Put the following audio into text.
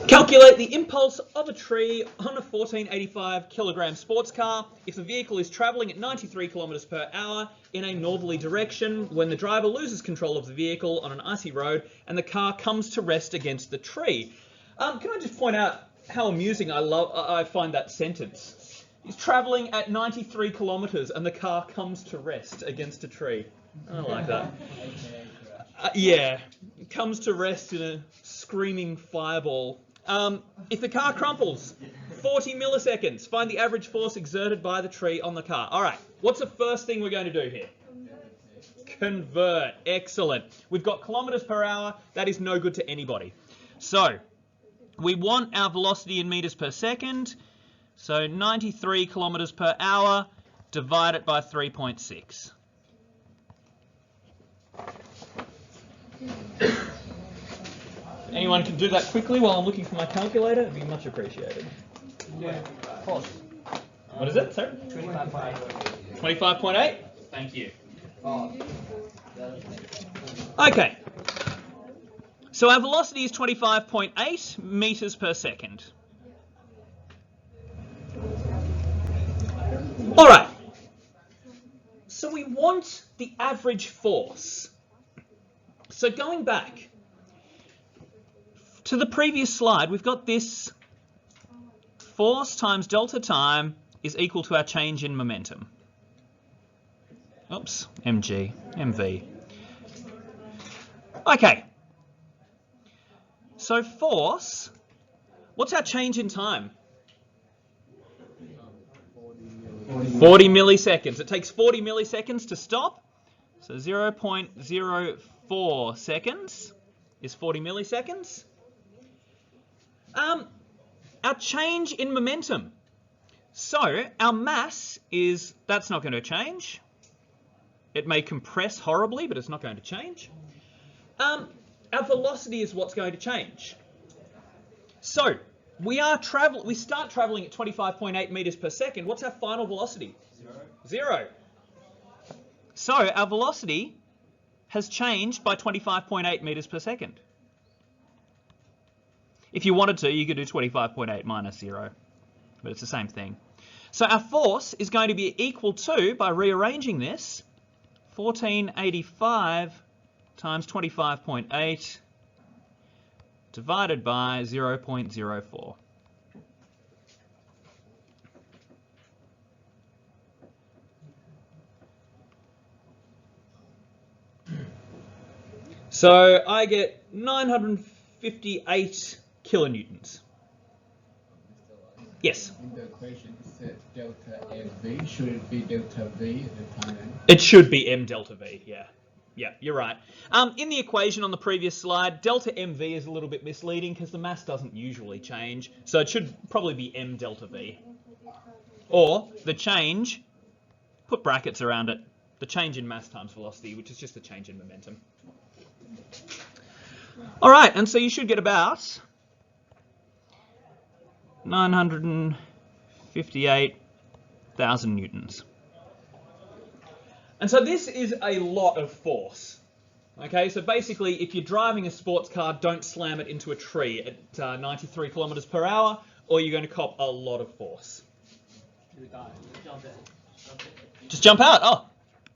Calculate the impulse of a tree on a 1485 kilogram sports car if the vehicle is travelling at 93 kilometers per hour in a northerly direction when the driver loses control of the vehicle on an icy road and the car comes to rest against the tree. Can I just point out how amusing I find that sentence? He's travelling at 93 kilometers and the car comes to rest against a tree. I like that. Yeah, comes to rest in a screaming fireball. If the car crumples, 40 milliseconds. Find the average force exerted by the tree on the car. All right, what's the first thing we're going to do here? Convert. Excellent. We've got kilometers per hour. That is no good to anybody. So we want our velocity in meters per second. So 93 kilometers per hour, divide it by 3.6. Anyone can do that quickly while I'm looking for my calculator? It'd be much appreciated. Yeah. What is it, sir? 25.8. 25.8? Thank you. Okay. So our velocity is 25.8 meters per second. All right. So we want the average force. So going back to the previous slide, we've got this force times delta time is equal to our change in momentum. Oops, mg, mv. Okay. So force, what's our change in time? 40 milliseconds. It takes 40 milliseconds to stop. So 0.04 seconds is 40 milliseconds. Our change in momentum. So our mass is, that's not going to change. It may compress horribly, but it's not going to change. Our velocity is what's going to change. So we start traveling at 25.8 meters per second. What's our final velocity? Zero. So our velocity has changed by 25.8 meters per second. If you wanted to, you could do 25.8 minus 0, but it's the same thing. So our force is going to be equal to, by rearranging this, 1485 times 25.8 divided by 0.04. So I get 958 kilonewtons. Yes? In the equation, it said delta MV. Should it be delta V at the time? It should be m delta v, yeah. Yeah, you're right. In the equation on the previous slide, delta mv is a little bit misleading because the mass doesn't usually change. So it should probably be m delta v. Or the change, put brackets around it, the change in mass times velocity, which is just the change in momentum. All right, and so you should get about 958,000 newtons. And so this is a lot of force. Okay, so basically if you're driving a sports car, don't slam it into a tree at 93 kilometers per hour, or you're going to cop a lot of force. Just jump out. Oh.